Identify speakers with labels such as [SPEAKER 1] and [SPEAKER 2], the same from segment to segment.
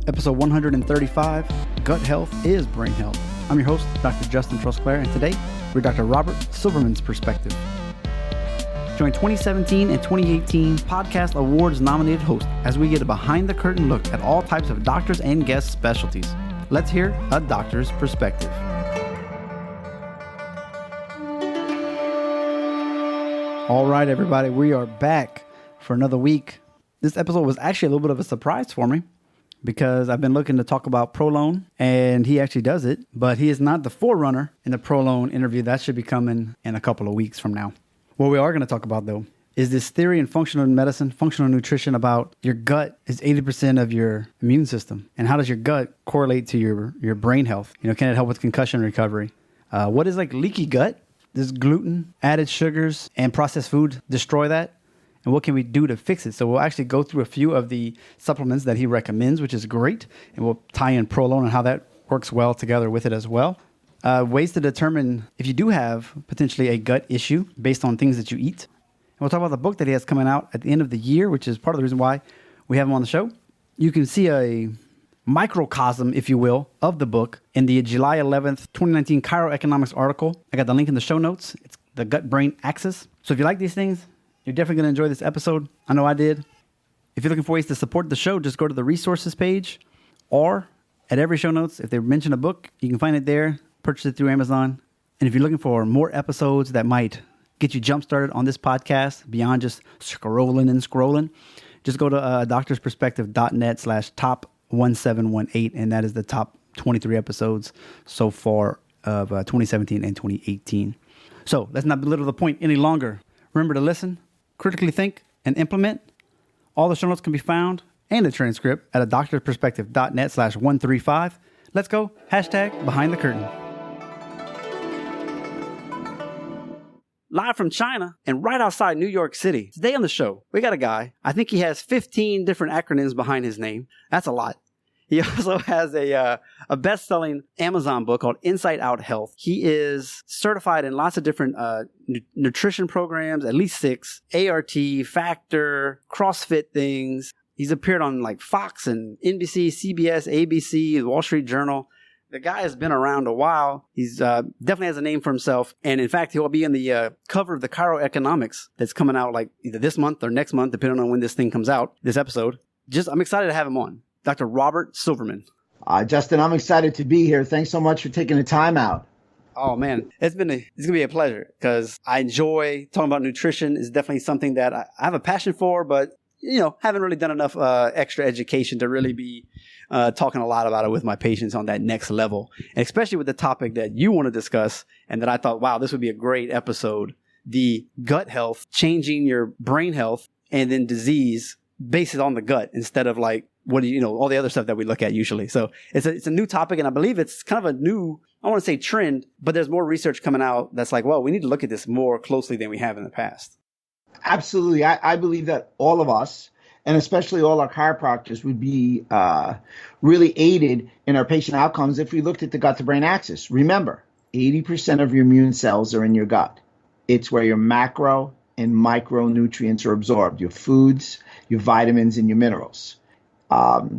[SPEAKER 1] Episode 135, Gut Health is Brain Health. I'm your host, Dr. Justin Trosclair, and today we're Dr. Robert Silverman's perspective. Join 2017 and 2018 Podcast Awards nominated host as we get a behind-the-curtain look at all types of doctors and guest specialties. Let's hear a doctor's perspective. All right, everybody, we are back for another week. This episode was actually a little bit of a surprise for me because I've been looking to talk about prolon, and he actually does it, but he is not the forerunner in the prolon interview. That should be coming in a couple of weeks from now. What we are going to talk about, though, is this theory in functional medicine, functional nutrition about your gut is 80% of your immune system. And how does your gut correlate to your brain health? You know, can it help with concussion recovery? What is like leaky gut? Does gluten, added sugars, and processed food destroy that? And what can we do to fix it? So we'll actually go through a few of the supplements that he recommends, which is great. And we'll tie in prolon and how that works well together with it as well. Ways to determine if you do have potentially a gut issue based on things that you eat. And we'll talk about the book that he has coming out at the end of the year, which is part of the reason why we have him on the show. You can see a microcosm, if you will, of the book in the July 11th, 2019 Chiro Economics article. I got the link in the show notes. It's the gut-brain axis. So if you like these things, you're definitely going to enjoy this episode. I know I did. If you're looking for ways to support the show, just go to the resources page, or at every show notes, if they mention a book, you can find it there, purchase it through Amazon. And if you're looking for more episodes that might get you jump-started on this podcast beyond just scrolling, just go to doctorsperspective.net/top1718, and that is the top 23 episodes so far of 2017 and 2018. So let's not belittle the point any longer. Remember to listen, critically think, and implement. All the show notes can be found and the transcript at doctorsperspective.net/135. Let's go. #behind the curtain. Live from China and right outside New York City. Today on the show, we got a guy. I think he has 15 different acronyms behind his name. That's a lot. He also has a best-selling Amazon book called Inside Out Health. He is certified in lots of different nutrition programs, at least 6, ART, Factor, CrossFit things. He's appeared on like Fox and NBC, CBS, ABC, the Wall Street Journal. The guy has been around a while. He's definitely has a name for himself. And in fact, he'll be in the cover of the Chiro Economics that's coming out like either this month or next month, depending on when this thing comes out, this episode. I'm excited to have him on. Dr. Robert Silverman.
[SPEAKER 2] Justin, I'm excited to be here. Thanks so much for taking the time out.
[SPEAKER 1] Oh, man. It's going to be a pleasure because I enjoy talking about nutrition. It's definitely something that I have a passion for, but, haven't really done enough extra education to really be talking a lot about it with my patients on that next level, and especially with the topic that you want to discuss and that I thought, wow, this would be a great episode. The gut health, changing your brain health, and then disease based on the gut instead of like, all the other stuff that we look at usually. So it's a new topic, and I believe it's kind of a new, I want to say trend, but there's more research coming out that's like, well, we need to look at this more closely than we have in the past.
[SPEAKER 2] Absolutely. I believe that all of us, and especially all our chiropractors, would be really aided in our patient outcomes if we looked at the gut-to-brain axis. Remember, 80% of your immune cells are in your gut. It's where your macro and micronutrients are absorbed, your foods, your vitamins, and your minerals.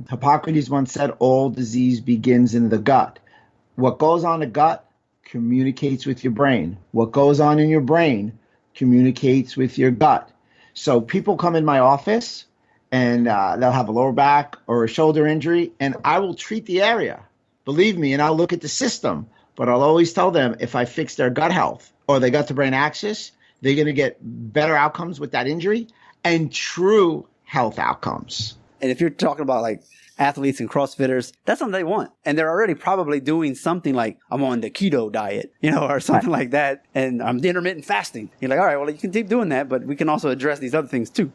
[SPEAKER 2] Hippocrates once said, all disease begins in the gut. What goes on in the gut communicates with your brain. What goes on in your brain communicates with your gut. So people come in my office and they'll have a lower back or a shoulder injury, and I will treat the area. Believe me, and I'll look at the system. But I'll always tell them if I fix their gut health or their gut-to-brain axis, they're going to get better outcomes with that injury and true health outcomes.
[SPEAKER 1] And if you're talking about like athletes and CrossFitters, that's something they want. And they're already probably doing something like, I'm on the keto diet, or something like that. And I'm the intermittent fasting. You're like, all right, well, you can keep doing that, but we can also address these other things too.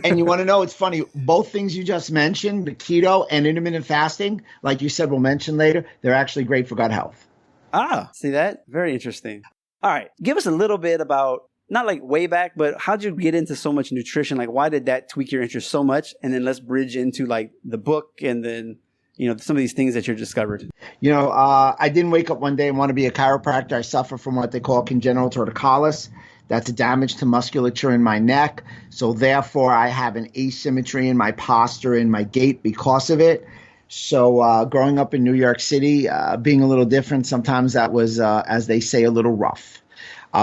[SPEAKER 2] And you want to know, it's funny, both things you just mentioned, the keto and intermittent fasting, like you said, we'll mention later, they're actually great for gut health.
[SPEAKER 1] Ah, see that? Very interesting. All right. Give us a little bit about, not like way back, but how'd you get into so much nutrition? Like, why did that tweak your interest so much? And then let's bridge into like the book and then, some of these things that you discovered.
[SPEAKER 2] I didn't wake up one day and want to be a chiropractor. I suffer from what they call congenital torticollis. That's a damage to musculature in my neck. So therefore, I have an asymmetry in my posture and my gait because of it. So growing up in New York City, being a little different, sometimes that was, as they say, a little rough.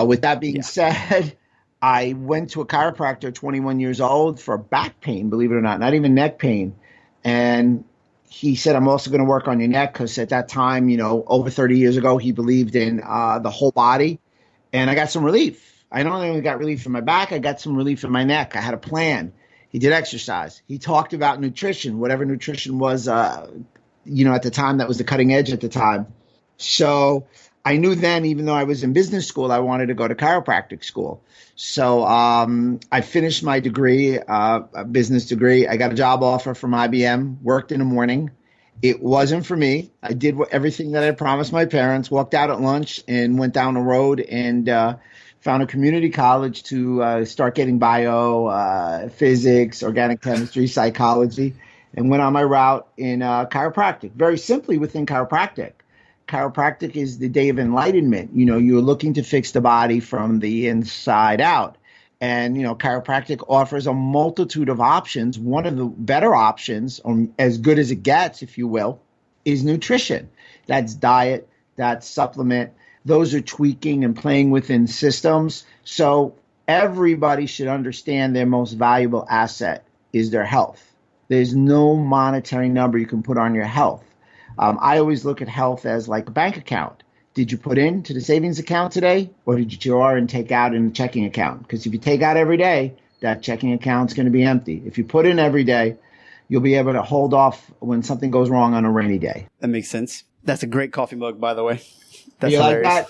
[SPEAKER 2] With that being
[SPEAKER 1] Yeah.
[SPEAKER 2] said, I went to a chiropractor at 21 years old for back pain, believe it or not even neck pain. And he said, I'm also going to work on your neck because at that time, over 30 years ago, he believed in the whole body. And I got some relief. I not only got relief in my back, I got some relief in my neck. I had a plan. He did exercise. He talked about nutrition, whatever nutrition was, at the time that was the cutting edge at the time. So I knew then, even though I was in business school, I wanted to go to chiropractic school. So I finished my degree, a business degree. I got a job offer from IBM, worked in the morning. It wasn't for me. I did everything that I promised my parents, walked out at lunch and went down the road and found a community college to start getting bio, physics, organic chemistry, psychology, and went on my route in chiropractic. Very simply within chiropractic. Chiropractic is the day of enlightenment. You're looking to fix the body from the inside out. And, chiropractic offers a multitude of options. One of the better options, or as good as it gets, if you will, is nutrition. That's diet, that's supplement. Those are tweaking and playing within systems. So everybody should understand their most valuable asset is their health. There's no monetary number you can put on your health. I always look at health as like a bank account. Did you put into the savings account today, or did you draw and take out in the checking account? Because if you take out every day, that checking account's going to be empty. If you put in every day, you'll be able to hold off when something goes wrong on a rainy day.
[SPEAKER 1] That makes sense. That's a great coffee mug, by the way. That's
[SPEAKER 2] you
[SPEAKER 1] hilarious.
[SPEAKER 2] Like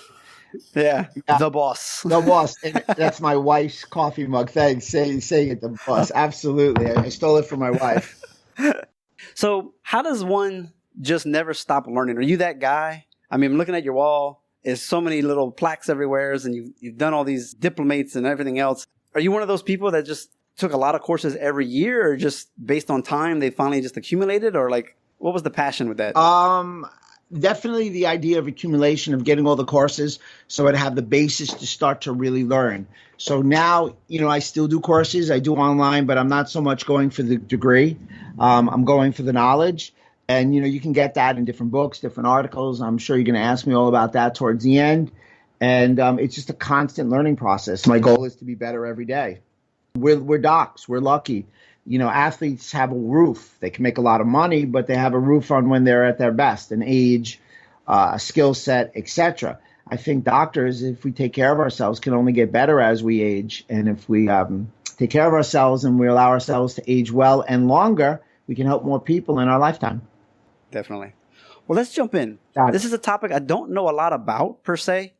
[SPEAKER 2] that?
[SPEAKER 1] Yeah. The boss.
[SPEAKER 2] The boss. And that's my wife's coffee mug. Thanks. Saying it, the boss. Absolutely. I stole it from my wife.
[SPEAKER 1] So how does one just never stop learning? Are you that guy? I mean, I'm looking at your wall. There's so many little plaques everywhere, and you've done all these diplomates and everything else. Are you one of those people that just took a lot of courses every year, or just based on time they finally just accumulated, or like what was the passion with that?
[SPEAKER 2] Definitely the idea of accumulation, of getting all the courses so I'd have the basis to start to really learn. So now, I still do courses. I do online, but I'm not so much going for the degree. I'm going for the knowledge. And, you can get that in different books, different articles. I'm sure you're going to ask me all about that towards the end. And it's just a constant learning process. My goal is to be better every day. We're docs. We're lucky. Athletes have a roof. They can make a lot of money, but they have a roof on when they're at their best, an age, skill set, etc. I think doctors, if we take care of ourselves, can only get better as we age. And if we take care of ourselves and we allow ourselves to age well and longer, we can help more people in our lifetime.
[SPEAKER 1] Definitely. Well, let's jump in. This is a topic I don't know a lot about per se.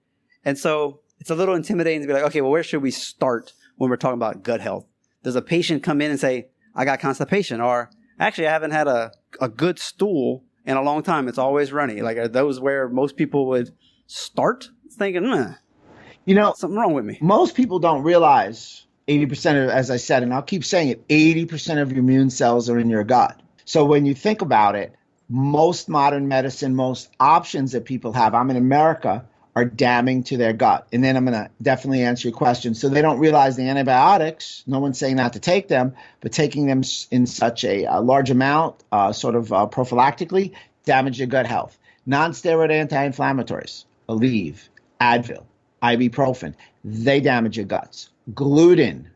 [SPEAKER 1] And so it's a little intimidating to be like, okay, well, where should we start when we're talking about gut health? Does a patient come in and say, I got constipation, or actually I haven't had a good stool in a long time. It's always runny. Like, are those where most people would start thinking, something wrong with me?
[SPEAKER 2] Most people don't realize 80% of, as I said, and I'll keep saying it, 80% of your immune cells are in your gut. So when you think about it, most modern medicine, most options that people have, I'm in America, are damning to their gut. And then I'm going to definitely answer your question. So they don't realize the antibiotics, no one's saying not to take them, but taking them in such a large amount, prophylactically, damage your gut health. Non-steroid anti-inflammatories, Aleve, Advil, ibuprofen, they damage your guts. Gluten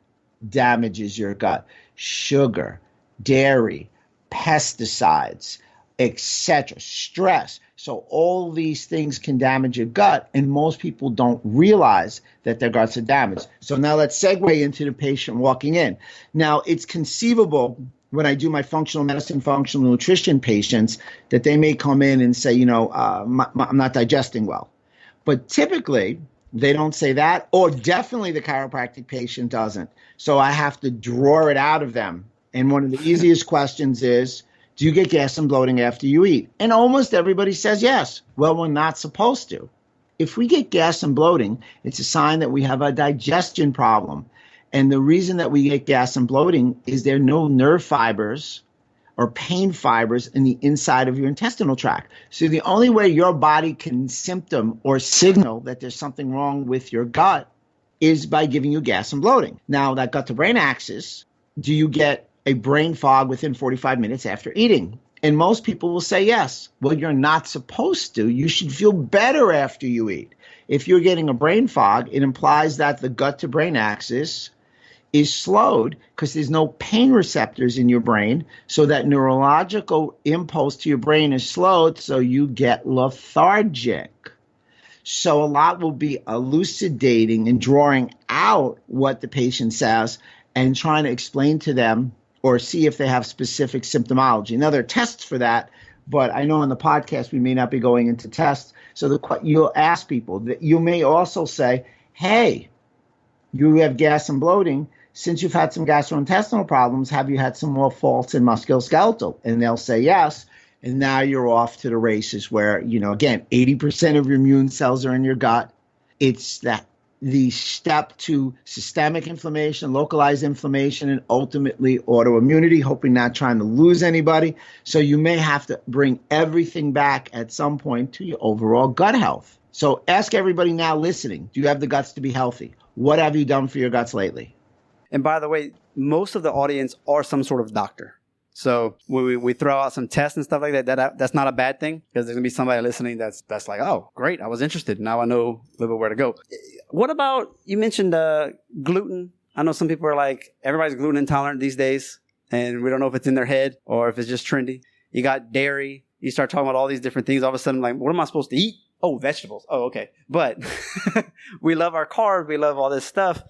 [SPEAKER 2] damages your gut. Sugar, dairy, pesticides, etc. Stress. So all these things can damage your gut, and most people don't realize that their guts are damaged. So now let's segue into the patient walking in. Now, it's conceivable when I do my functional medicine, functional nutrition patients that they may come in and say, I'm not digesting well. But typically, they don't say that, or definitely the chiropractic patient doesn't. So I have to draw it out of them. And one of the easiest questions is, do you get gas and bloating after you eat? And almost everybody says yes. Well, we're not supposed to. If we get gas and bloating, it's a sign that we have a digestion problem. And the reason that we get gas and bloating is there are no nerve fibers or pain fibers in the inside of your intestinal tract. So the only way your body can symptom or signal that there's something wrong with your gut is by giving you gas and bloating. Now, that gut to brain axis, do you get a brain fog within 45 minutes after eating? And most people will say yes. Well, you're not supposed to. You should feel better after you eat. If you're getting a brain fog, it implies that the gut to brain axis is slowed because there's no pain receptors in your brain. So that neurological impulse to your brain is slowed. So you get lethargic. So a lot will be elucidating and drawing out what the patient says and trying to explain to them or see if they have specific symptomology. Now, there are tests for that, but I know on the podcast we may not be going into tests. So you'll ask people that you may also say, hey, you have gas and bloating. Since you've had some gastrointestinal problems, have you had some more faults in musculoskeletal? And they'll say yes. And now you're off to the races where, again, 80% of your immune cells are in your gut. It's the step to systemic inflammation, localized inflammation, and ultimately autoimmunity, hoping not trying to lose anybody. So you may have to bring everything back at some point to your overall gut health. So ask everybody now listening, do you have the guts to be healthy? What have you done for your guts lately?
[SPEAKER 1] And by the way, most of the audience are some sort of doctor. So when we throw out some tests and stuff like that, that's not a bad thing, because there's going to be somebody listening that's like, oh, great, I was interested. Now I know a little bit where to go. What about, you mentioned gluten. I know some people are like, everybody's gluten intolerant these days, and we don't know if it's in their head or if it's just trendy. You got dairy. You start talking about all these different things. All of a sudden, like, what am I supposed to eat? Oh, vegetables. Oh, okay. But we love our carbs. We love all this stuff.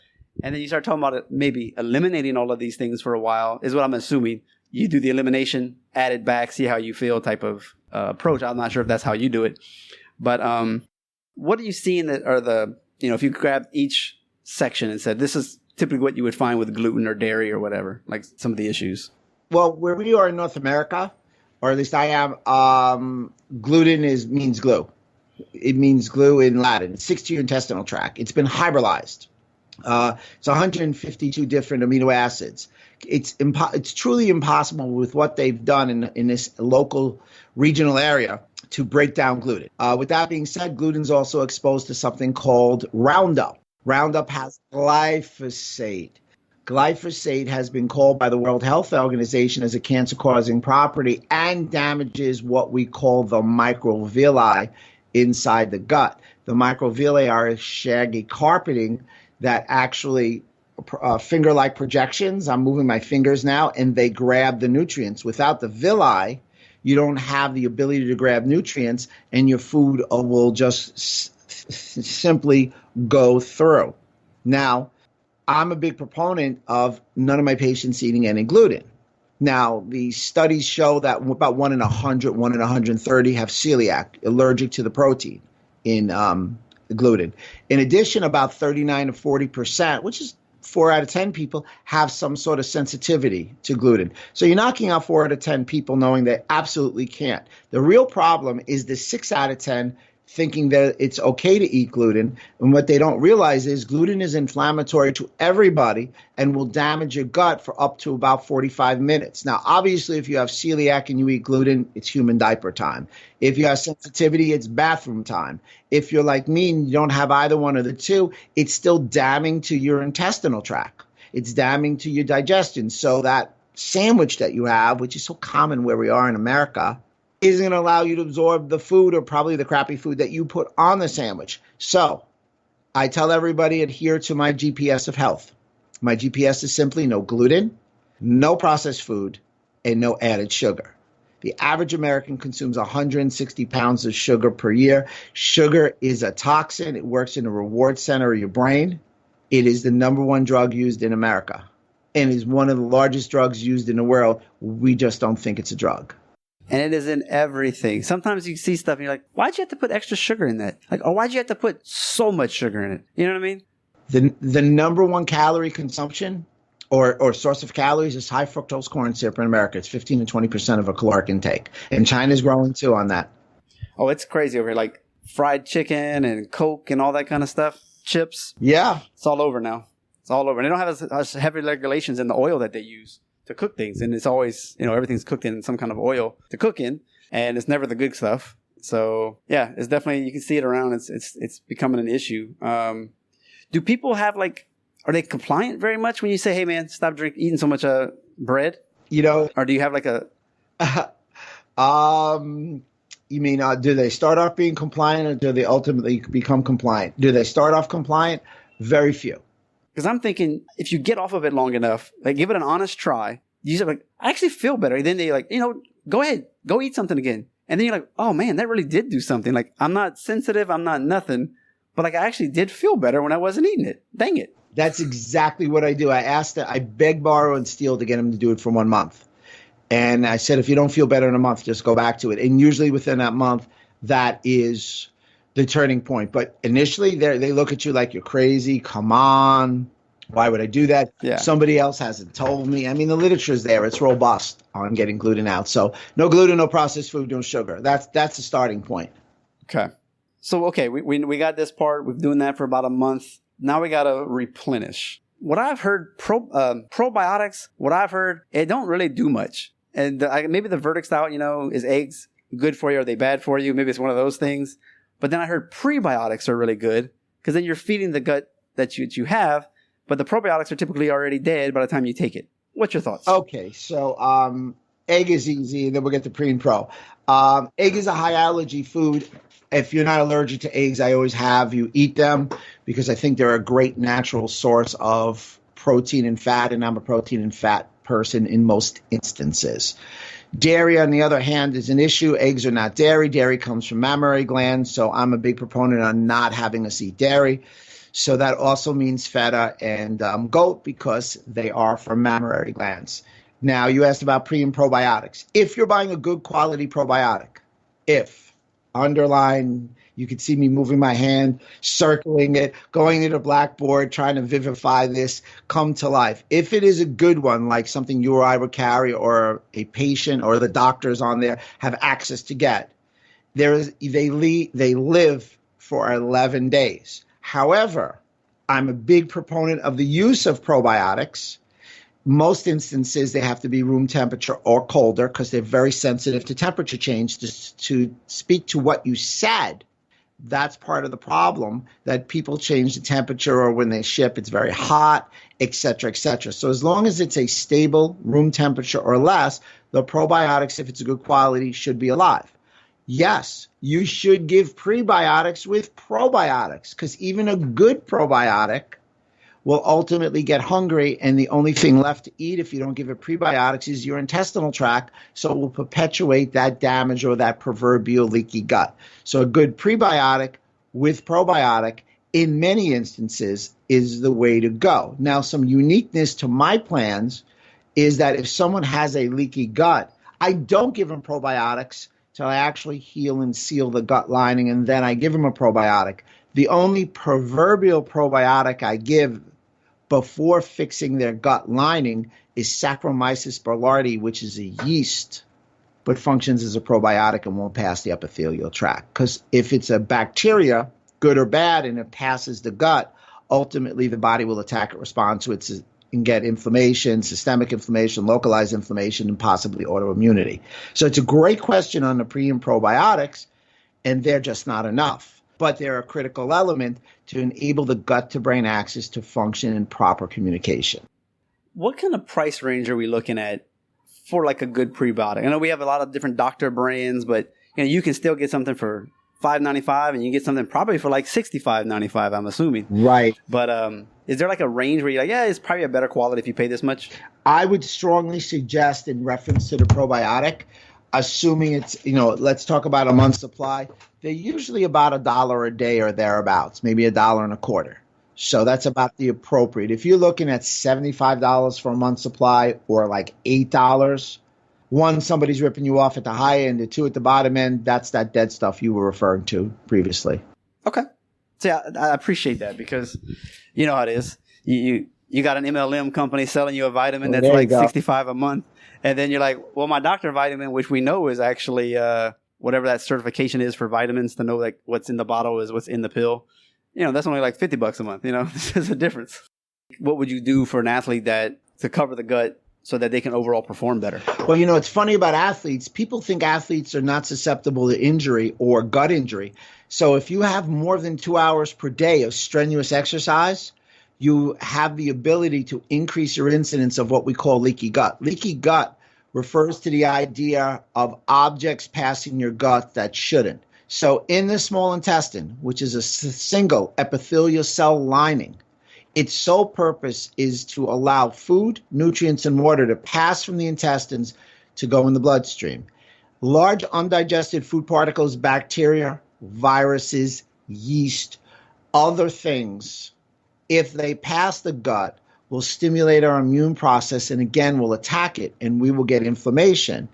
[SPEAKER 1] And then you start talking about it, maybe eliminating all of these things for a while is what I'm assuming. You do the elimination, add it back, see how you feel type of approach. I'm not sure if that's how you do it. But what do you see in if you grab each section and said, this is typically what you would find with gluten or dairy or whatever, like some of the issues?
[SPEAKER 2] Well, where we are in North America, or at least I am, gluten means glue. It means glue in Latin. It sticks to your intestinal tract. It's been hybridized. It's 152 different amino acids. It's truly impossible with what they've done in this local regional area to break down gluten. With that being said, gluten's also exposed to something called Roundup. Roundup has glyphosate. Glyphosate has been called by the World Health Organization as a cancer-causing property and damages what we call the microvilli inside the gut. The microvilli are a shaggy carpeting that actually finger-like projections. I'm moving my fingers now, and they grab the nutrients. Without the villi, you don't have the ability to grab nutrients, and your food will just simply go through. Now, I'm a big proponent of none of my patients eating any gluten. Now, the studies show that about 1 in 100, 1 in 130 have celiac, allergic to the protein in gluten. In addition, about 39 to 40%, which is 4 out of 10 people, have some sort of sensitivity to gluten. So you're knocking out 4 out of 10 people knowing they absolutely can't. The real problem is the 6 out of 10 thinking that it's okay to eat gluten. And what they don't realize is gluten is inflammatory to everybody and will damage your gut for up to about 45 minutes. Now, obviously, if you have celiac and you eat gluten, it's human diaper time. If you have sensitivity, it's bathroom time. If you're like me and you don't have either one of the two, it's still damning to your intestinal tract. It's damning to your digestion. So that sandwich that you have, which is so common where we are in America, isn't going to allow you to absorb the food or probably the crappy food that you put on the sandwich. So I tell everybody, adhere to my GPS of health. My GPS is simply no gluten, no processed food, and no added sugar. The average American consumes 160 pounds of sugar per year. Sugar is a toxin. It works in the reward center of your brain. It is the number one drug used in America and is one of the largest drugs used in the world. We just don't think it's a drug.
[SPEAKER 1] And it is in everything. Sometimes you see stuff and you're like, why'd you have to put extra sugar in that? Like, or why'd you have to put so much sugar in it? You know what I mean?
[SPEAKER 2] The number one calorie consumption or source of calories is high fructose corn syrup in America. It's 15 to 20% of a caloric intake. And China's growing too on that.
[SPEAKER 1] Oh, it's crazy over here. Like fried chicken and Coke and all that kind of stuff. Chips.
[SPEAKER 2] Yeah.
[SPEAKER 1] It's all over now. It's all over. And they don't have as heavy regulations in the oil that they use to cook things. And it's always, everything's cooked in some kind of oil to cook in, and it's never the good stuff. So yeah, it's definitely, you can see it around. It's becoming an issue. Do people have are they compliant very much when you say, hey man, stop eating so much bread?
[SPEAKER 2] Or
[SPEAKER 1] do you have
[SPEAKER 2] You mean, do they start off being compliant or do they ultimately become compliant? Do they start off compliant? Very few.
[SPEAKER 1] Because I'm thinking if you get off of it long enough, like give it an honest try, you say like, I actually feel better. And then they like, go ahead, go eat something again. And then you're like, oh man, that really did do something. Like I'm not sensitive. I'm not nothing. But like I actually did feel better when I wasn't eating it. Dang it.
[SPEAKER 2] That's exactly what I do. I beg, borrow, and steal to get them to do it for 1 month. And I said, if you don't feel better in a month, just go back to it. And usually within that month, that is the turning point. But initially, they look at you like you're crazy. Come on. Why would I do that?
[SPEAKER 1] Yeah.
[SPEAKER 2] Somebody else hasn't told me. I mean, the literature is there. It's robust on getting gluten out. So no gluten, no processed food, no sugar. That's the starting point.
[SPEAKER 1] Okay. So, okay, we got this part. We've been doing that for about a month. Now we got to replenish. What I've heard, probiotics, it don't really do much. And maybe the verdict's out, is eggs good for you? Are they bad for you? Maybe it's one of those things. But then I heard prebiotics are really good because then you're feeding the gut that you have, but the probiotics are typically already dead by the time you take it. What's your thoughts?
[SPEAKER 2] Okay, so egg is easy, and then we'll get to pre and pro. Egg is a high allergy food. If you're not allergic to eggs, I always have you eat them because I think they're a great natural source of protein and fat, and I'm a protein and fat person in most instances. Dairy, on the other hand, is an issue. Eggs are not dairy. Dairy comes from mammary glands, so I'm a big proponent on not having us eat dairy. So that also means feta and goat because they are from mammary glands. Now, you asked about pre and probiotics. If you're buying a good quality probiotic, underline, you can see me moving my hand, circling it, going to the blackboard, trying to vivify this, come to life. If it is a good one, like something you or I would carry or a patient or the doctors on there have access to get, they live for 11 days. However, I'm a big proponent of the use of probiotics. Most instances, they have to be room temperature or colder because they're very sensitive to temperature change. To speak to what you said, that's part of the problem, that people change the temperature or when they ship, it's very hot, et cetera, et cetera. So as long as it's a stable room temperature or less, the probiotics, if it's a good quality, should be alive. Yes, you should give prebiotics with probiotics because even a good probiotic will ultimately get hungry, and the only thing left to eat if you don't give it prebiotics is your intestinal tract, so it will perpetuate that damage or that proverbial leaky gut. So a good prebiotic with probiotic in many instances is the way to go. Now, some uniqueness to my plans is that if someone has a leaky gut, I don't give them probiotics till I actually heal and seal the gut lining, and then I give them a probiotic. The only proverbial probiotic I give before fixing their gut lining is Saccharomyces boulardii, which is a yeast, but functions as a probiotic and won't pass the epithelial tract. Because if it's a bacteria, good or bad, and it passes the gut, ultimately the body will attack it, respond to it, and get inflammation, systemic inflammation, localized inflammation, and possibly autoimmunity. So it's a great question on the pre and probiotics, and they're just not enough. But they're a critical element to enable the gut-to-brain axis to function in proper communication.
[SPEAKER 1] What kind of price range are we looking at for like a good prebiotic? I know we have a lot of different doctor brands, but you can still get something for $5.95 and you get something probably for like $65.95, I'm assuming.
[SPEAKER 2] Right.
[SPEAKER 1] But is there like a range where you're like, yeah, it's probably a better quality if you pay this much?
[SPEAKER 2] I would strongly suggest in reference to the probiotic, assuming it's, let's talk about a month's supply, they're usually about $1 a day or thereabouts, maybe $1.25. So that's about the appropriate. If you're looking at $75 for a month's supply or like $8, one, somebody's ripping you off at the high end, and two, at the bottom end, that's that dead stuff you were referring to previously.
[SPEAKER 1] Okay. So yeah, I appreciate that because you know how it is. You got an MLM company selling you a vitamin that's like $65 a month. And then you're like, well, my doctor vitamin, which we know is actually whatever that certification is for vitamins to know like what's in the bottle is what's in the pill. That's only like $50 a month. There's a difference. What would you do for an athlete to cover the gut so that they can overall perform better?
[SPEAKER 2] Well, it's funny about athletes. People think athletes are not susceptible to injury or gut injury. So if you have more than 2 hours per day of strenuous exercise, you have the ability to increase your incidence of what we call leaky gut. Leaky gut refers to the idea of objects passing your gut that shouldn't. So in the small intestine, which is a single epithelial cell lining, its sole purpose is to allow food, nutrients, and water to pass from the intestines to go in the bloodstream. Large undigested food particles, bacteria, viruses, yeast, other things, if they pass the gut, will stimulate our immune process and again will attack it and we will get inflammation.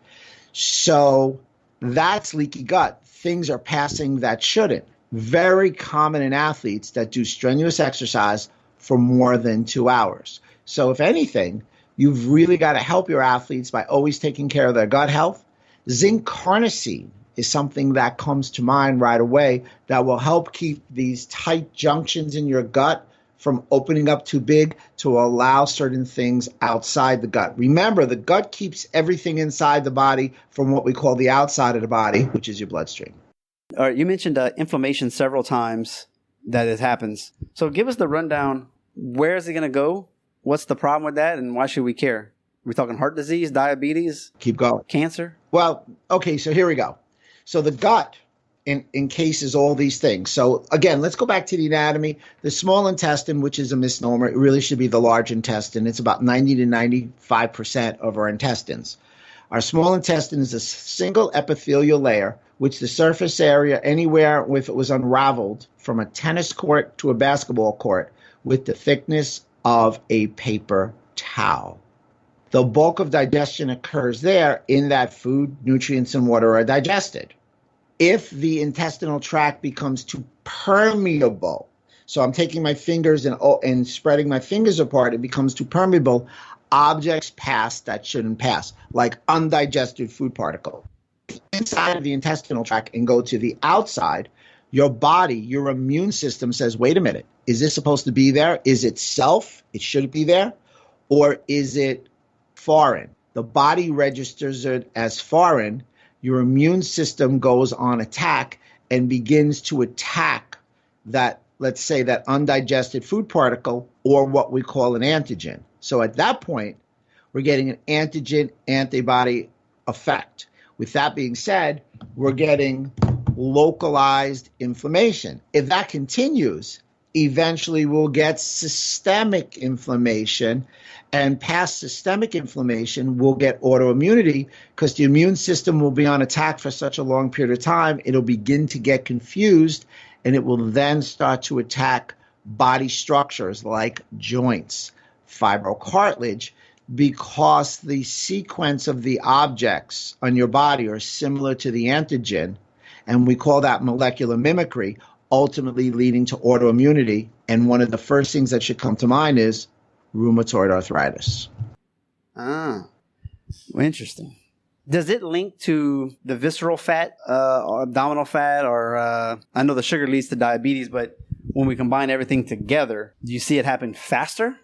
[SPEAKER 2] So that's leaky gut. Things are passing that shouldn't. Very common in athletes that do strenuous exercise for more than 2 hours. So if anything, you've really got to help your athletes by always taking care of their gut health. Zinc carnosine is something that comes to mind right away that will help keep these tight junctions in your gut from opening up too big to allow certain things outside the gut. Remember, the gut keeps everything inside the body from what we call the outside of the body, which is your bloodstream.
[SPEAKER 1] All right, you mentioned inflammation several times that it happens. So give us the rundown. Where is it going to go? What's the problem with that? And why should we care? Are we talking heart disease, diabetes?
[SPEAKER 2] Keep going.
[SPEAKER 1] Cancer?
[SPEAKER 2] Well, okay, so here we go. So the gut encases all these things. So again, let's go back to the anatomy. The small intestine, which is a misnomer, it really should be the large intestine. It's about 90 to 95% of our intestines. Our small intestine is a single epithelial layer, which the surface area anywhere if it was unraveled from a tennis court to a basketball court with the thickness of a paper towel. The bulk of digestion occurs there in that food, nutrients, and water are digested. If the intestinal tract becomes too permeable, so I'm taking my fingers and spreading my fingers apart, it becomes too permeable, objects pass that shouldn't pass, like undigested food particle. Inside of the intestinal tract and go to the outside, your body, your immune system says, wait a minute, is this supposed to be there? Is it self? It shouldn't be there? Or is it foreign? The body registers it as foreign. Your immune system goes on attack and begins to attack that, let's say, that undigested food particle or what we call an antigen. So at that point, we're getting an antigen antibody effect. With that being said, we're getting localized inflammation. If that continues, eventually we'll get systemic inflammation, and past systemic inflammation, we'll get autoimmunity because the immune system will be on attack for such a long period of time. It'll begin to get confused, and it will then start to attack body structures like joints, fibrocartilage, because the sequence of the objects on your body are similar to the antigen, and we call that molecular mimicry, ultimately leading to autoimmunity. And one of the first things that should come to mind is rheumatoid arthritis.
[SPEAKER 1] Well, interesting. Does it link to the visceral fat or abdominal fat? Or I know the sugar leads to diabetes, but when we combine everything together, do you see it happen faster?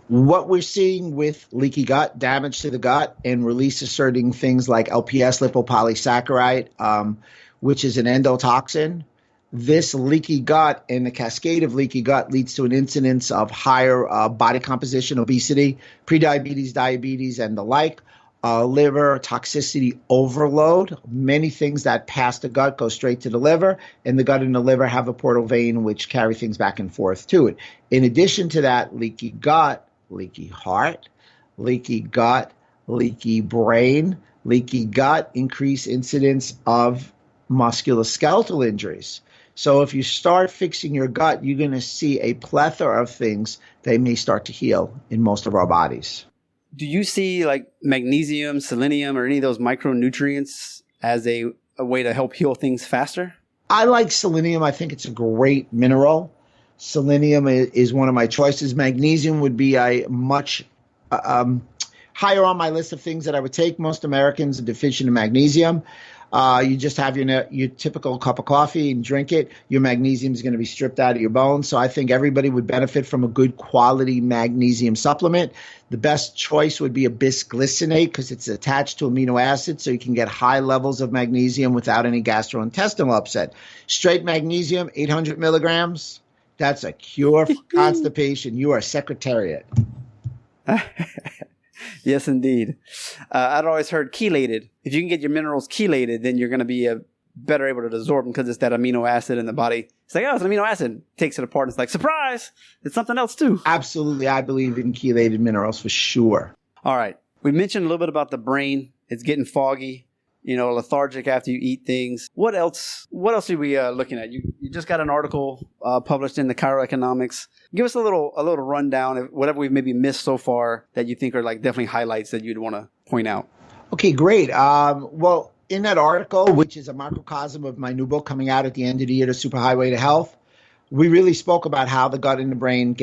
[SPEAKER 2] What we're seeing with leaky gut, damage to the gut, and release of certain things like LPS, lipopolysaccharide, which is an endotoxin. This leaky gut and the cascade of leaky gut leads to an incidence of higher body composition, obesity, prediabetes, diabetes, and the like. Liver toxicity overload. Many things that pass the gut go straight to the liver, and the gut and the liver have a portal vein which carry things back and forth to it. In addition to that, leaky gut, leaky heart, leaky gut, leaky brain, leaky gut, increased incidence of musculoskeletal injuries. So if you start fixing your gut, you're going to see a plethora of things that may start to heal in most of our bodies.
[SPEAKER 1] Do you see like magnesium, selenium, or any of those micronutrients as a way to help heal things faster?
[SPEAKER 2] I like selenium. I think it's a great mineral. Selenium is one of my choices. Magnesium would be a much higher on my list of things that I would take. Most Americans are deficient in magnesium. You just have your typical cup of coffee and drink it. Your magnesium is going to be stripped out of your bones. So I think everybody would benefit from a good quality magnesium supplement. The best choice would be a bisglycinate because it's attached to amino acids, so you can get high levels of magnesium without any gastrointestinal upset. Straight magnesium, 800 milligrams, that's a cure for constipation. You are Secretariat.
[SPEAKER 1] Yes, indeed. I'd always heard chelated. If you can get your minerals chelated, then you're going to be better able to absorb them because it's that amino acid in the body. It's like, oh, it's an amino acid. Takes it apart. And it's like, surprise, it's something else too.
[SPEAKER 2] Absolutely. I believe in chelated minerals for sure.
[SPEAKER 1] All right. We mentioned a little bit about the brain. It's getting foggy, lethargic after you eat things. What else are we looking at? You just got an article published in the Chiroeconomics. Give us a little rundown of whatever we've maybe missed so far that you think are like definitely highlights that you'd want to point out.
[SPEAKER 2] Okay, great. Well, in that article, which is a microcosm of my new book coming out at the end of the year, The Superhighway to Health, we really spoke about how the gut and the brain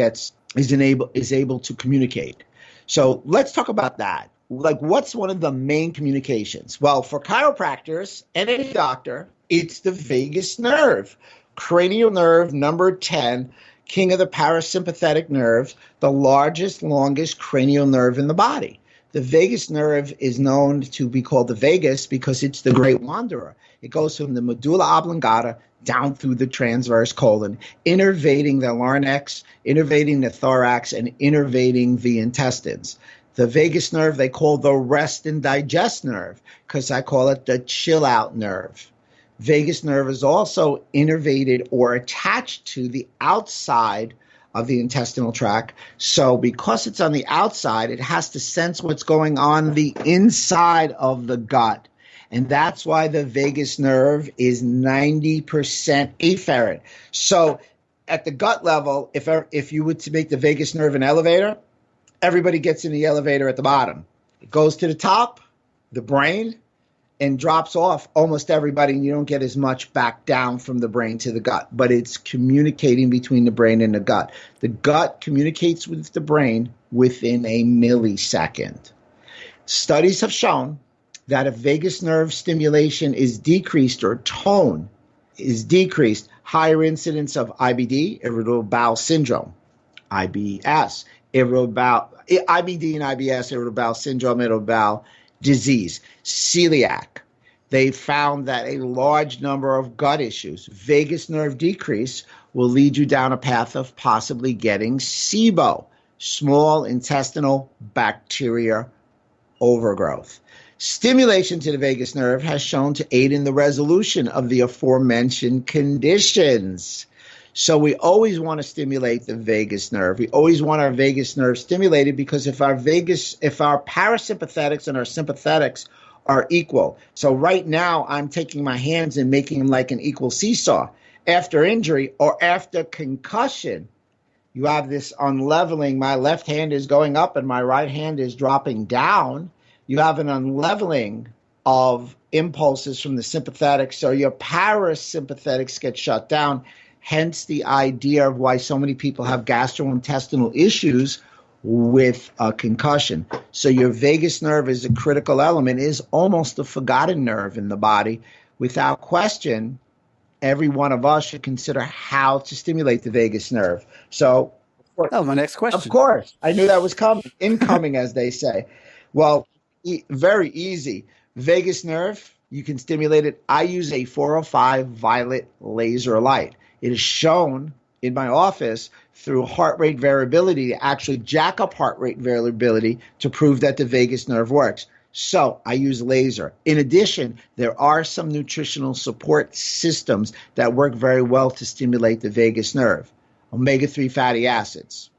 [SPEAKER 2] is able to communicate. So let's talk about that. Like, what's one of the main communications? Well, for chiropractors and any doctor, it's the vagus nerve, cranial nerve number 10, king of the parasympathetic nerves, the largest, longest cranial nerve in the body. The vagus nerve is known to be called the vagus because it's the great wanderer. It goes from the medulla oblongata down through the transverse colon, innervating the larynx, innervating the thorax, and innervating the intestines. The vagus nerve they call the rest and digest nerve because I call it the chill out nerve. Vagus nerve is also innervated or attached to the outside of the intestinal tract. So because it's on the outside, it has to sense what's going on the inside of the gut. And that's why the vagus nerve is 90% afferent. So at the gut level, if you were to make the vagus nerve an elevator, everybody gets in the elevator at the bottom. It goes to the top, the brain, and drops off almost everybody, and you don't get as much back down from the brain to the gut. But it's communicating between the brain and the gut. The gut communicates with the brain within a millisecond. Studies have shown that if vagus nerve stimulation is decreased or tone is decreased, higher incidence of IBD, irritable bowel syndrome, IBS, IBD and IBS, irritable bowel syndrome, irritable bowel disease, celiac. They found that a large number of gut issues, vagus nerve decrease, will lead you down a path of possibly getting SIBO, small intestinal bacteria overgrowth. Stimulation to the vagus nerve has shown to aid in the resolution of the aforementioned conditions. So we always want to stimulate the vagus nerve. We always want our vagus nerve stimulated because if our parasympathetics and our sympathetics are equal. So right now I'm taking my hands and making them like an equal seesaw. After injury or after concussion, you have this unleveling. My left hand is going up and my right hand is dropping down. You have an unleveling of impulses from the sympathetics. So your parasympathetics get shut down. Hence the idea of why so many people have gastrointestinal issues with a concussion. So your vagus nerve is a critical element, is almost a forgotten nerve in the body. Without question, every one of us should consider how to stimulate the vagus nerve. So
[SPEAKER 1] that was my next question.
[SPEAKER 2] Of course. I knew that was incoming, as they say. Well, very easy. Vagus nerve, you can stimulate it. I use a 405 violet laser light. It is shown in my office through heart rate variability to actually jack up heart rate variability to prove that the vagus nerve works. So I use laser. In addition, there are some nutritional support systems that work very well to stimulate the vagus nerve. Omega-3 fatty acids,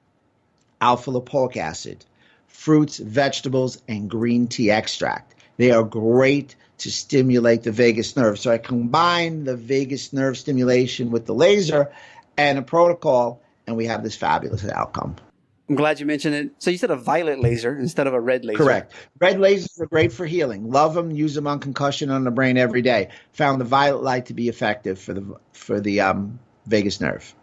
[SPEAKER 2] alpha-lipoic acid, fruits, vegetables, and green tea extract. They are great to stimulate the vagus nerve. So I combine the vagus nerve stimulation with the laser and a protocol, and we have this fabulous outcome.
[SPEAKER 1] I'm glad you mentioned it. So you said a violet laser instead of a red laser.
[SPEAKER 2] Correct. Red lasers are great for healing. Love them. Use them on concussion on the brain every day. Found the violet light to be effective for the vagus nerve.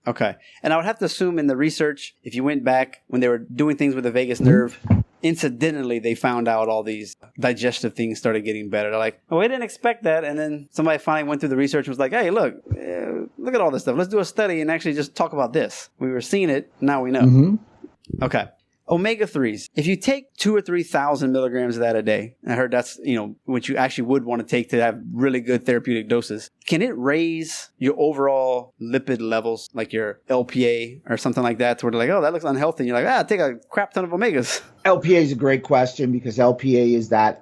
[SPEAKER 1] Okay. And I would have to assume in the research, if you went back when they were doing things with the vagus nerve, incidentally, they found out all these digestive things started getting better. They're like, oh, we didn't expect that. And then somebody finally went through the research and was like, hey, look at all this stuff. Let's do a study and actually just talk about this. We were seeing it. Now we know. Mm-hmm. Okay. Omega-3s, if you take 2 or 3,000 milligrams of that a day, I heard that's, what you actually would want to take to have really good therapeutic doses. Can it raise your overall lipid levels, like your LPA or something like that, to where they're like, oh, that looks unhealthy. And you're like, take a crap ton of omegas.
[SPEAKER 2] LPA is a great question because LPA is that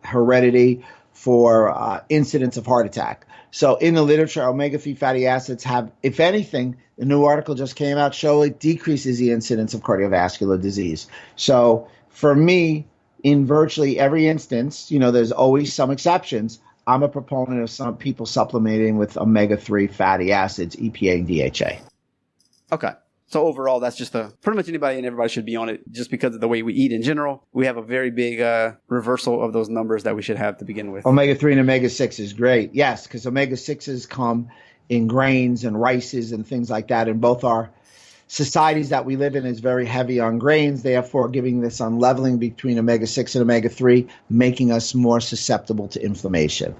[SPEAKER 2] heredity for incidence of heart attack. So in the literature, omega-3 fatty acids have, if anything, the new article just came out, show it decreases the incidence of cardiovascular disease. So for me, in virtually every instance, there's always some exceptions. I'm a proponent of some people supplementing with omega-3 fatty acids, EPA and DHA.
[SPEAKER 1] Okay. So overall, that's just pretty much anybody and everybody should be on it just because of the way we eat in general. We have a very big reversal of those numbers that we should have to begin with.
[SPEAKER 2] Omega-3 and omega-6 is great. Yes, because omega-6s come in grains and rices and things like that. And both our societies that we live in is very heavy on grains, therefore giving this unleveling between omega-6 and omega-3, making us more susceptible to inflammation.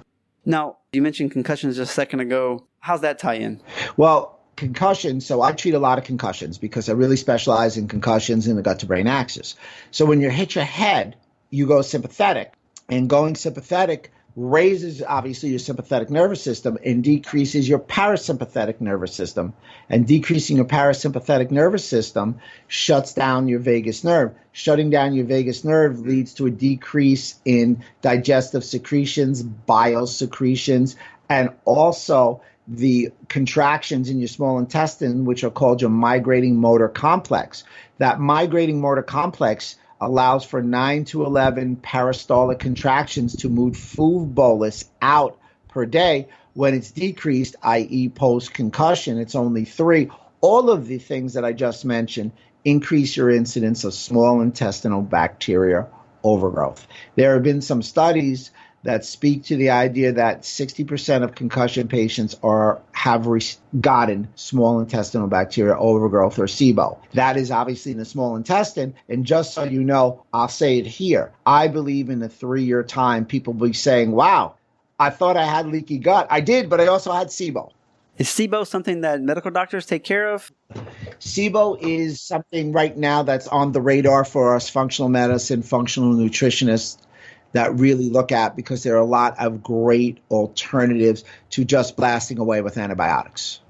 [SPEAKER 1] Now, you mentioned concussions just a second ago. How's that tie in?
[SPEAKER 2] Well, concussion. So I treat a lot of concussions because I really specialize in concussions in the gut to brain axis. So when you hit your head, you go sympathetic, and going sympathetic raises obviously your sympathetic nervous system and decreases your parasympathetic nervous system. And decreasing your parasympathetic nervous system shuts down your vagus nerve. Shutting down your vagus nerve leads to a decrease in digestive secretions, bile secretions, and also the contractions in your small intestine, which are called your migrating motor complex. That migrating motor complex allows for 9 to 11 peristaltic contractions to move food bolus out per day. When it's decreased, i.e. post-concussion, it's only 3. All of the things that I just mentioned increase your incidence of small intestinal bacteria overgrowth. There have been some studies that speak to the idea that 60% of concussion patients have gotten small intestinal bacterial overgrowth, or SIBO. That is obviously in the small intestine. And just so you know, I'll say it here. I believe in a 3-year time, people will be saying, wow, I thought I had leaky gut. I did, but I also had SIBO.
[SPEAKER 1] Is SIBO something that medical doctors take care of?
[SPEAKER 2] SIBO is something right now that's on the radar for us functional medicine, functional nutritionists, that really look at, because there are a lot of great alternatives to just blasting away with antibiotics.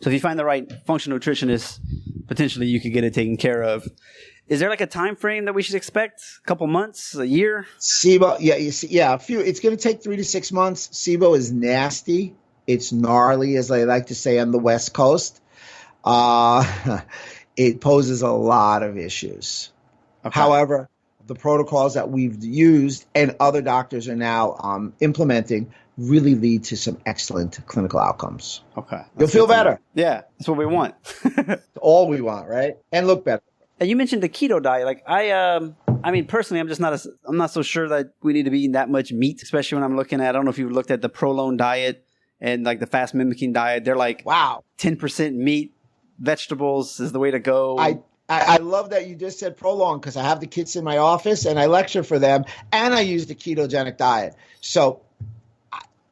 [SPEAKER 1] So if you find the right functional nutritionist, potentially you could get it taken care of. Is there like a time frame that we should expect? A couple months, a year?
[SPEAKER 2] SIBO, a few. It's going to take 3 to 6 months. SIBO is nasty. It's gnarly, as I like to say on the West Coast. It poses a lot of issues. Okay. However, the protocols that we've used and other doctors are now implementing really lead to some excellent clinical outcomes.
[SPEAKER 1] Okay.
[SPEAKER 2] You'll feel better.
[SPEAKER 1] Yeah, that's what we want.
[SPEAKER 2] All we want, right? And look better.
[SPEAKER 1] And you mentioned the keto diet. Like I mean, personally, I'm not so sure that we need to be eating that much meat, especially when I'm looking at, I don't know if you looked at the prolon diet and like the fast mimicking diet. They're like, wow, 10% meat, vegetables is the way to go.
[SPEAKER 2] I love that you just said prolong, because I have the kids in my office and I lecture for them and I use the ketogenic diet. So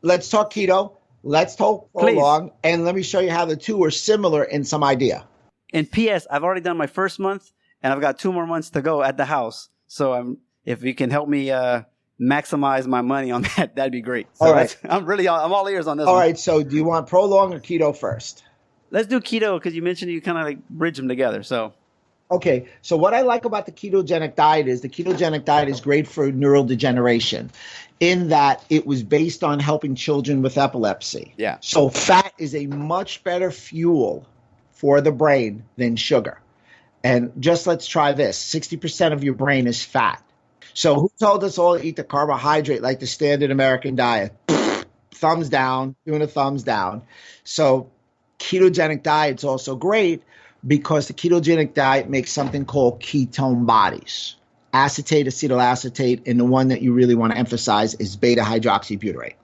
[SPEAKER 2] let's talk keto, let's talk prolong, and let me show you how the two are similar in some idea.
[SPEAKER 1] And P.S., I've already done my first month and I've got 2 more months to go at the house. So if you can help me maximize my money on that, that'd be great. So
[SPEAKER 2] all right.
[SPEAKER 1] I'm all ears on this
[SPEAKER 2] All
[SPEAKER 1] one.
[SPEAKER 2] right. So do you want prolong or keto first?
[SPEAKER 1] Let's do keto, because you mentioned you kind of like bridge them together. So.
[SPEAKER 2] Okay, so what I like about the ketogenic diet is great for neurodegeneration, in that it was based on helping children with epilepsy.
[SPEAKER 1] Yeah.
[SPEAKER 2] So fat is a much better fuel for the brain than sugar. And just let's try this. 60% of your brain is fat. So who told us all to eat the carbohydrate like the standard American diet? Thumbs down, doing a thumbs down. So ketogenic diet's also great, because the ketogenic diet makes something called ketone bodies. Acetate, acetylacetate, and the one that you really want to emphasize is beta-hydroxybutyrate.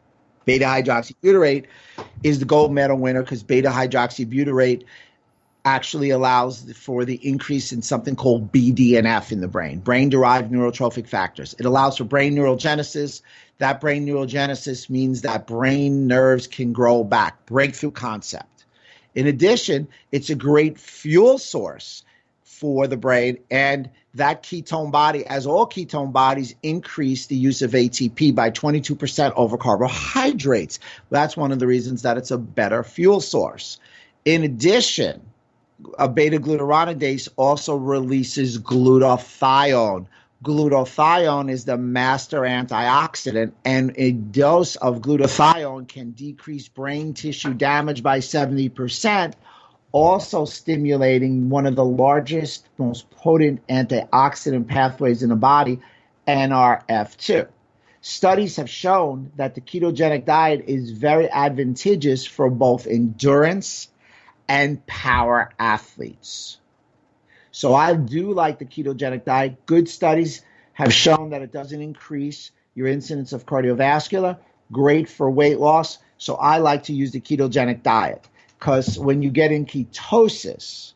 [SPEAKER 2] Beta-hydroxybutyrate is the gold medal winner, because beta-hydroxybutyrate actually allows for the increase in something called BDNF in the brain, brain-derived neurotrophic factors. It allows for brain neurogenesis. That brain neurogenesis means that brain nerves can grow back, breakthrough concept. In addition, it's a great fuel source for the brain. And that ketone body, as all ketone bodies, increase the use of ATP by 22% over carbohydrates. That's one of the reasons that it's a better fuel source. In addition, a beta-glucuronidase also releases glutathione. Glutathione is the master antioxidant, and a dose of glutathione can decrease brain tissue damage by 70%, also stimulating one of the largest, most potent antioxidant pathways in the body, NRF2. Studies have shown that the ketogenic diet is very advantageous for both endurance and power athletes. So I do like the ketogenic diet. Good studies have shown that it doesn't increase your incidence of cardiovascular. Great for weight loss. So I like to use the ketogenic diet because when you get in ketosis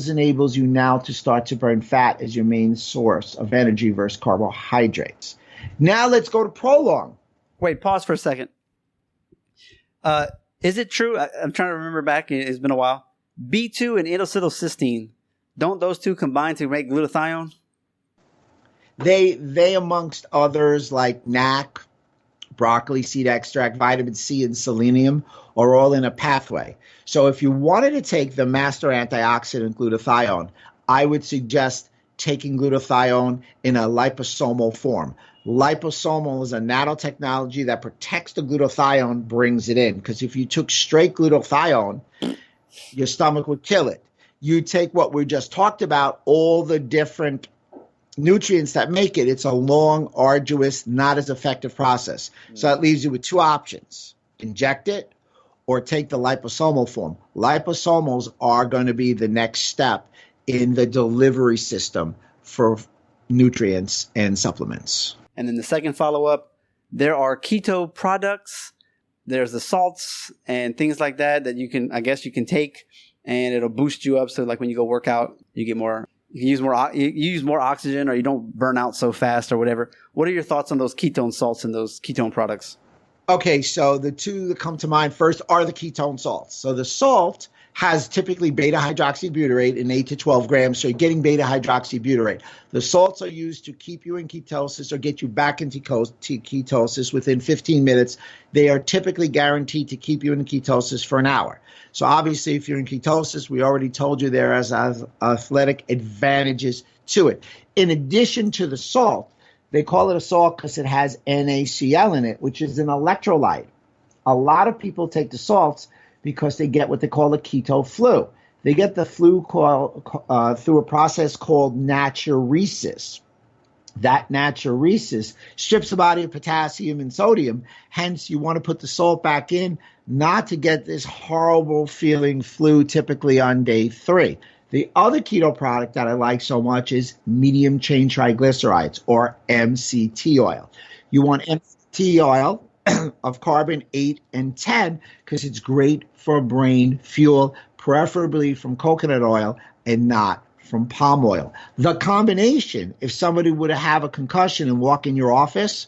[SPEAKER 2] enables you now to start to burn fat as your main source of energy versus carbohydrates. Now let's go to prolong.
[SPEAKER 1] Wait, pause for a second. Is it true? I'm trying to remember back. It's been a while. B2 and N-acetylcysteine, don't those two combine to make glutathione?
[SPEAKER 2] They amongst others like NAC, broccoli seed extract, vitamin C, and selenium are all in a pathway. So if you wanted to take the master antioxidant glutathione, I would suggest taking glutathione in a liposomal form. Liposomal is a nanotechnology that protects the glutathione, brings it in. Because if you took straight glutathione, your stomach would kill it. You take what we just talked about, all the different nutrients that make it. It's a long, arduous, not as effective process. So that leaves you with two options. Inject it or take the liposomal form. Liposomals are going to be the next step in the delivery system for nutrients and supplements.
[SPEAKER 1] And then the second follow-up, there are keto products. There's the salts and things like that you can, I guess you can take, and it'll boost you up. So like when you go work out, you get more, you use more oxygen, or you don't burn out so fast or whatever. What are your thoughts on those ketone salts and those ketone products?
[SPEAKER 2] Okay, so the two that come to mind first are the ketone salts. So the salt has typically beta-hydroxybutyrate in 8 to 12 grams, so you're getting beta-hydroxybutyrate. The salts are used to keep you in ketosis or get you back into ketosis within 15 minutes. They are typically guaranteed to keep you in ketosis for an hour. So obviously, if you're in ketosis, we already told you there are athletic advantages to it. In addition to the salt, they call it a salt because it has NaCl in it, which is an electrolyte. A lot of people take the salts because they get what they call a keto flu. They get the flu through a process called natriuresis. That natriuresis strips the body of potassium and sodium. Hence, you want to put the salt back in, not to get this horrible feeling flu typically on day 3. The other keto product that I like so much is medium chain triglycerides, or MCT oil. You want MCT oil of carbon 8 and 10 because it's great for brain fuel, preferably from coconut oil and not from palm oil. The combination, if somebody would have a concussion and walk in your office,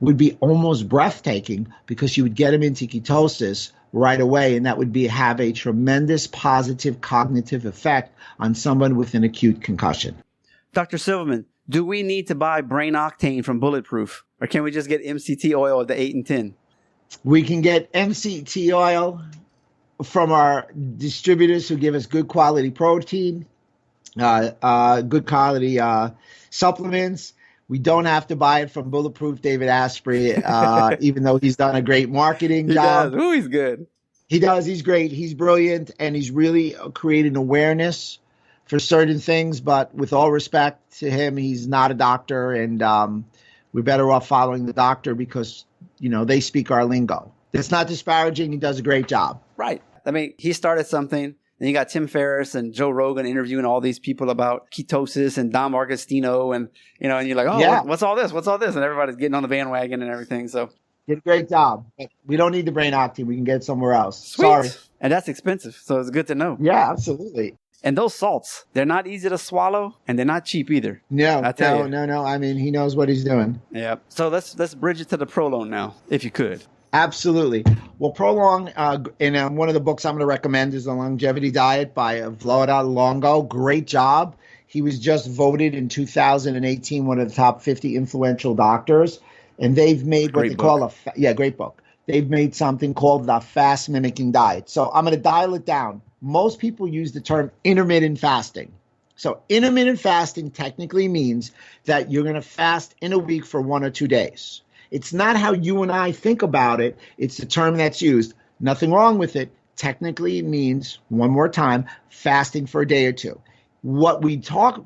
[SPEAKER 2] would be almost breathtaking because you would get them into ketosis right away, and that would have a tremendous positive cognitive effect on someone with an acute concussion.
[SPEAKER 1] Dr. Silverman, do we need to buy brain octane from Bulletproof, or can we just get MCT oil at the 8 and 10?
[SPEAKER 2] We can get MCT oil from our distributors who give us good quality protein, good quality supplements. We don't have to buy it from Bulletproof David Asprey, even though he's done a great marketing job.
[SPEAKER 1] Does. Ooh, he's good.
[SPEAKER 2] He does. He's great. He's brilliant, and he's really created awareness for certain things. But with all respect to him, he's not a doctor, and we're better off following the doctor because, they speak our lingo. It's not disparaging. He does a great job.
[SPEAKER 1] Right. I mean, he started something. Then you got Tim Ferriss and Joe Rogan interviewing all these people about ketosis, and Dom Agostino, and and you're like, oh, yeah. What's all this? What's all this? And everybody's getting on the bandwagon and everything. So
[SPEAKER 2] did a great job. We don't need the brain octane. We can get it somewhere else.
[SPEAKER 1] Sweet.
[SPEAKER 2] Sorry.
[SPEAKER 1] And that's expensive, so it's good to know.
[SPEAKER 2] Yeah, absolutely.
[SPEAKER 1] And those salts, they're not easy to swallow, and they're not cheap either.
[SPEAKER 2] No. I mean, he knows what he's doing.
[SPEAKER 1] Yeah. So let's bridge it to the prolon now, if you could.
[SPEAKER 2] Absolutely. Well, Prolong, in one of the books I'm going to recommend is The Longevity Diet by Vlada Longo. Great job. He was just voted in 2018 one of the top 50 influential doctors, and they've made what they
[SPEAKER 1] Great book.
[SPEAKER 2] call great book. They've made something called the fast mimicking diet. So I'm going to dial it down. Most people use the term intermittent fasting. So intermittent fasting technically means that you're going to fast in a week for 1 or 2 days. It's not how you and I think about it. It's the term that's used. Nothing wrong with it. Technically, it means, one more time, fasting for a day or two. What we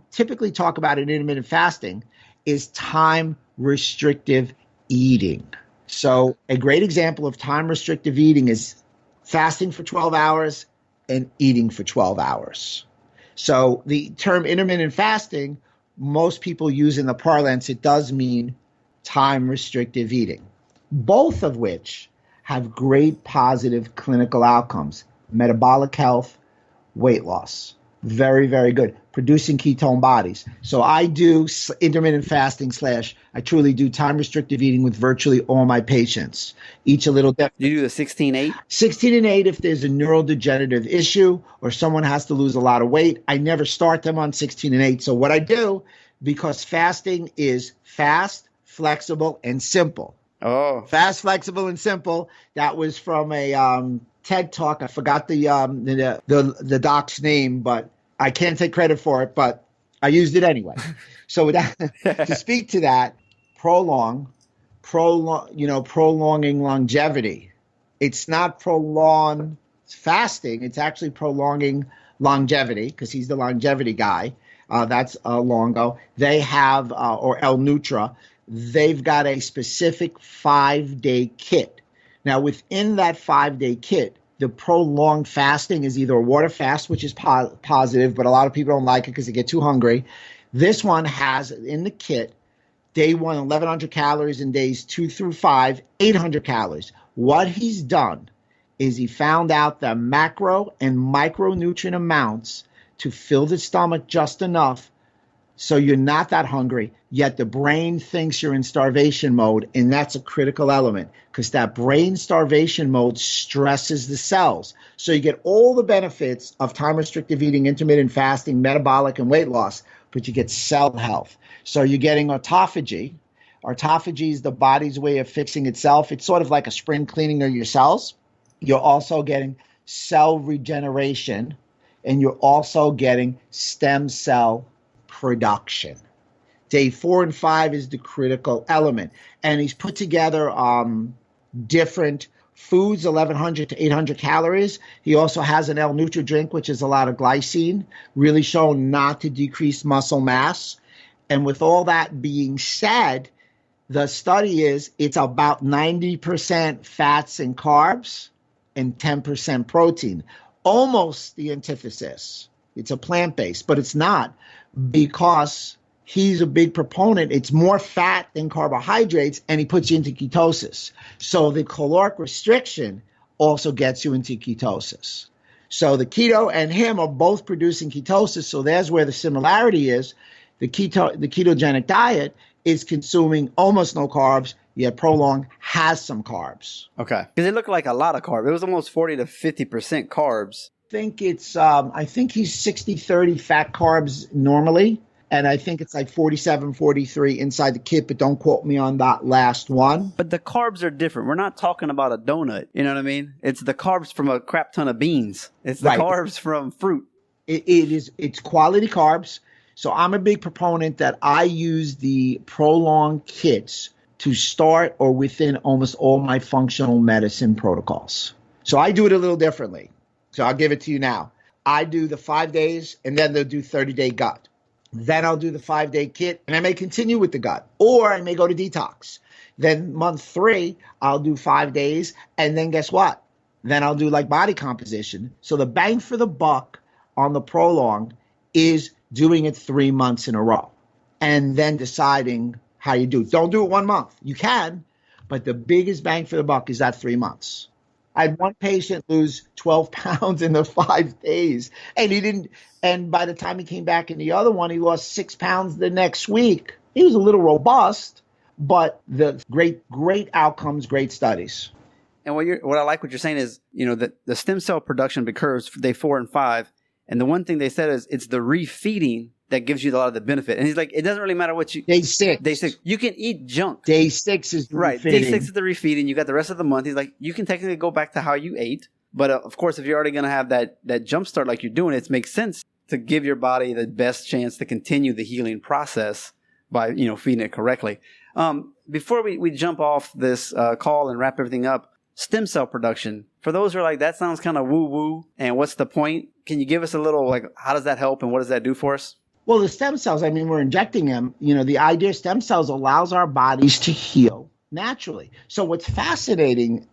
[SPEAKER 2] typically talk about in intermittent fasting is time restrictive eating. So a great example of time restrictive eating is fasting for 12 hours and eating for 12 hours. So the term intermittent fasting, most people use in the parlance, it does mean time restrictive eating, both of which have great positive clinical outcomes: metabolic health, weight loss. Very, very good. Producing ketone bodies. So I do intermittent fasting / I truly do time restrictive eating with virtually all my patients, each a little different.
[SPEAKER 1] You do the 16-8?
[SPEAKER 2] 16 and 8 if there's a neurodegenerative issue or someone has to lose a lot of weight. I never start them on 16 and 8. So what I do, because fasting is fast, flexible, and simple.
[SPEAKER 1] Oh,
[SPEAKER 2] Fast, flexible, and simple. That was from a TED Talk. I forgot the doc's name, but I can't take credit for it, but I used it anyway. So to speak to that, prolonging longevity. It's not prolonged fasting. It's actually prolonging longevity, because he's the longevity guy. That's Longo. They have, or El Nutra, they've got a specific 5-day kit. Now, within that 5-day kit, the prolonged fasting is either a water fast, which is positive, but a lot of people don't like it because they get too hungry. This one has in the kit, day 1, 1,100 calories, and days 2 through 5, 800 calories. What he's done is he found out the macro and micronutrient amounts to fill the stomach just enough so you're not that hungry, yet the brain thinks you're in starvation mode, and that's a critical element because that brain starvation mode stresses the cells. So you get all the benefits of time-restrictive eating, intermittent fasting, metabolic, and weight loss, but you get cell health. So you're getting autophagy. Autophagy is the body's way of fixing itself. It's sort of like a spring cleaning of your cells. You're also getting cell regeneration, and you're also getting stem cell production. Day 4 and 5 is the critical element. And he's put together different foods, 1,100 to 800 calories. He also has an L-Nutra drink, which is a lot of glycine, really shown not to decrease muscle mass. And with all that being said, the study is it's about 90% fats and carbs and 10% protein. Almost the antithesis. It's a plant-based, but it's not, because he's a big proponent. It's more fat than carbohydrates, and he puts you into ketosis. So the caloric restriction also gets you into ketosis. So the keto and him are both producing ketosis. So there's where the similarity is. The ketogenic diet is consuming almost no carbs, yet Prolong has some carbs.
[SPEAKER 1] okay. Because it looked like a lot of carbs. It was almost 40 to 50% carbs.
[SPEAKER 2] I think he's 60-30 fat carbs normally. And I think it's like 47, 43 inside the kit, but don't quote me on that last one.
[SPEAKER 1] But the carbs are different. We're not talking about a donut. You know what I mean? It's the carbs from a crap ton of beans. It's the carbs from fruit.
[SPEAKER 2] It's quality carbs. So I'm a big proponent that I use the Prolong kits to start or within almost all my functional medicine protocols. So I do it a little differently. So I'll give it to you now. I do the 5 days, and then they'll do 30-day gut. Then I'll do the 5-day kit, and I may continue with the gut, or I may go to detox. Then month 3, I'll do 5 days, and then guess what? Then I'll do like body composition. So the bang for the buck on the Prolong is doing it 3 months in a row, and then deciding how you do it. Don't do it 1 month. You can, but the biggest bang for the buck is that 3 months. I had one patient lose 12 pounds in the 5 days, and he didn't. And by the time he came back in the other one, he lost 6 pounds the next week. He was a little robust, but the great outcomes, great studies.
[SPEAKER 1] And what I like what you're saying is, that the stem cell production occurs for day 4 and 5. And the one thing they said is it's the refeeding that gives you a lot of the benefit. And he's like, it doesn't really matter what you...
[SPEAKER 2] Day 6.
[SPEAKER 1] Day 6. You can eat junk.
[SPEAKER 2] Day 6 is the
[SPEAKER 1] right.
[SPEAKER 2] refeeding.
[SPEAKER 1] Day 6 is the refeeding. You got the rest of the month. He's like, you can technically go back to how you ate. But of course, if you're already going to have that jump start like you're doing, it makes sense to give your body the best chance to continue the healing process by, feeding it correctly. Before we jump off this call and wrap everything up, stem cell production. For those who are like, that sounds kind of woo-woo, and what's the point? Can you give us a little, how does that help and what does that do for us?
[SPEAKER 2] Well, the stem cells, we're injecting them. The idea of stem cells allows our bodies to heal naturally. So what's fascinating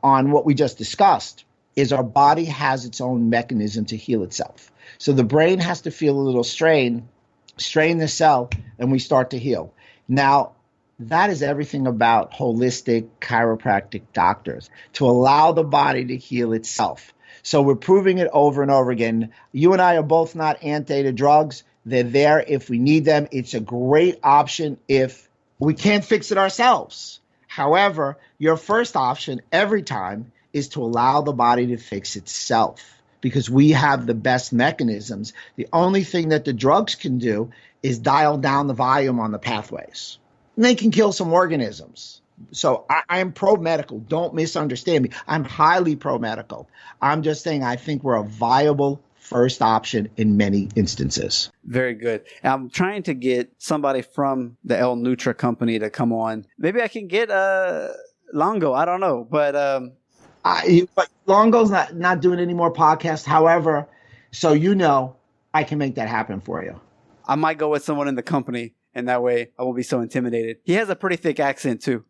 [SPEAKER 2] on what we just discussed is our body has its own mechanism to heal itself. So the brain has to feel a little strain the cell, and we start to heal. Now, that is everything about holistic chiropractic doctors, to allow the body to heal itself. So we're proving it over and over again. You and I are both not anti to drugs. They're there if we need them. It's a great option if we can't fix it ourselves. However, your first option every time is to allow the body to fix itself, because we have the best mechanisms. The only thing that the drugs can do is dial down the volume on the pathways. And they can kill some organisms. So I am pro-medical. Don't misunderstand me. I'm highly pro-medical. I'm just saying I think we're a viable first option in many instances.
[SPEAKER 1] Very good. I'm trying to get somebody from the El Nutra company to come on. Maybe I can get Longo. I don't know. But
[SPEAKER 2] Longo's not doing any more podcasts. However, so I can make that happen for you.
[SPEAKER 1] I might go with someone in the company, and that way I won't be so intimidated. He has a pretty thick accent too.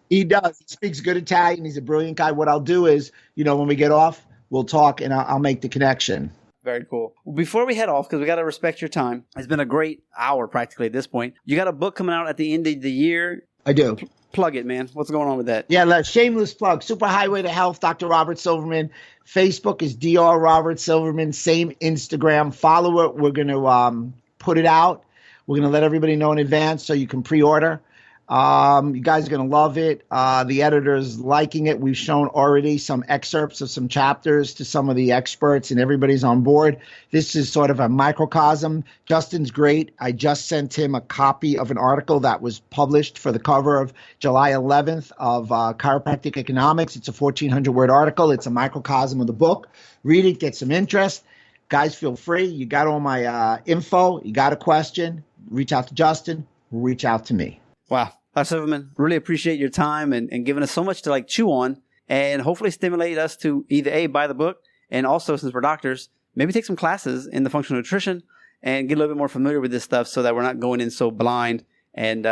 [SPEAKER 2] He does. He speaks good Italian. He's a brilliant guy. What I'll do is, when we get off, we'll talk and I'll make the connection.
[SPEAKER 1] Very cool. Well, before we head off, because we got to respect your time, it's been a great hour practically at this point. You got a book coming out at the end of the year.
[SPEAKER 2] I do.
[SPEAKER 1] Plug it, man. What's going on with that?
[SPEAKER 2] Yeah, shameless plug. Superhighway to Health, Dr. Robert Silverman. Facebook is Dr. Robert Silverman. Same Instagram. Follow it. We're going to put it out. We're going to let everybody know in advance so you can pre-order. You guys are going to love it. The editor's liking it. We've shown already some excerpts of some chapters to some of the experts, and everybody's on board. This is sort of a microcosm. Justin's great. I just sent him a copy of an article that was published for the cover of July 11th of Chiropractic Economics. It's a 1,400-word article. It's a microcosm of the book. Read it, get some interest. Guys, feel free. You got all my info. You got a question, reach out to Justin, reach out to me.
[SPEAKER 1] Wow. Dr. Silverman, really appreciate your time and giving us so much to chew on, and hopefully stimulate us to either buy the book, and also, since we're doctors, maybe take some classes in the functional nutrition and get a little bit more familiar with this stuff so that we're not going in so blind, and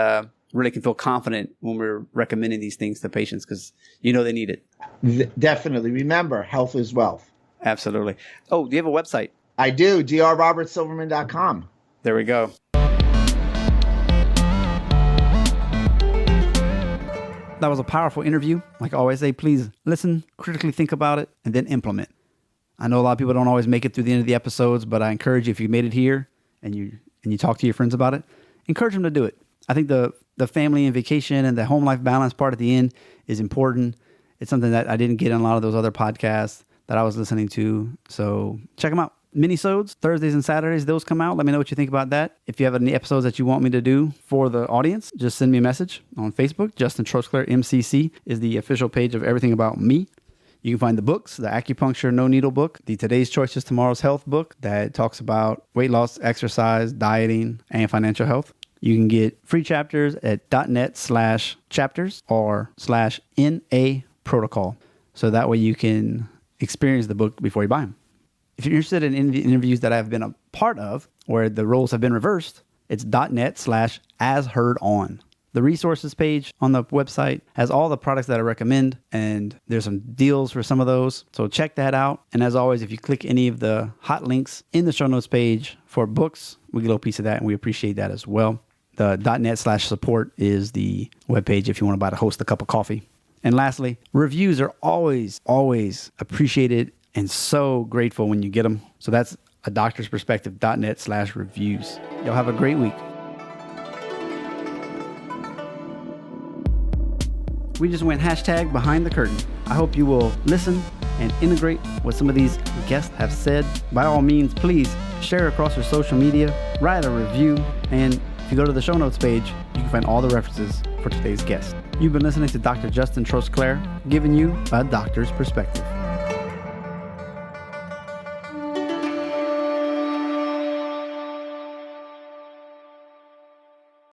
[SPEAKER 1] really can feel confident when we're recommending these things to patients, because they need it.
[SPEAKER 2] Definitely. Remember, health is wealth.
[SPEAKER 1] Absolutely. Oh, do you have a website?
[SPEAKER 2] I do. drrobertsilverman.com.
[SPEAKER 1] There we go. That was a powerful interview. Like I always say, please listen, critically think about it, and then implement. I know a lot of people don't always make it through the end of the episodes, but I encourage you, if you made it here and you talk to your friends about it, encourage them to do it. I think the family and vacation and the home life balance part at the end is important. It's something that I didn't get in a lot of those other podcasts that I was listening to. So check them out. Minisodes, Thursdays and Saturdays, those come out. Let me know what you think about that. If you have any episodes that you want me to do for the audience, just send me a message on Facebook. Justin Troxler, MCC, is the official page of everything about me. You can find the books, the Acupuncture No Needle book, the Today's Choices, Tomorrow's Health book that talks about weight loss, exercise, dieting, and financial health. You can get free chapters at .net/chapters or /NA protocol. So that way you can experience the book before you buy them. If you're interested in interviews that I've been a part of, where the roles have been reversed, it's .net/as-heard-on. The resources page on the website has all the products that I recommend, and there's some deals for some of those. So check that out. And as always, if you click any of the hot links in the show notes page for books, we get a little piece of that, and we appreciate that as well. The .net/support is the webpage if you want to host a cup of coffee. And lastly, reviews are always, always appreciated and so grateful when you get them. So that's a doctor's perspective, .net/reviews. Y'all have a great week. We just went hashtag behind the curtain. I hope you will listen and integrate what some of these guests have said. By all means, please share across your social media, write a review, and if you go to the show notes page, you can find all the references for today's guest. You've been listening to Dr. Justin Trosclair, giving you a doctor's perspective.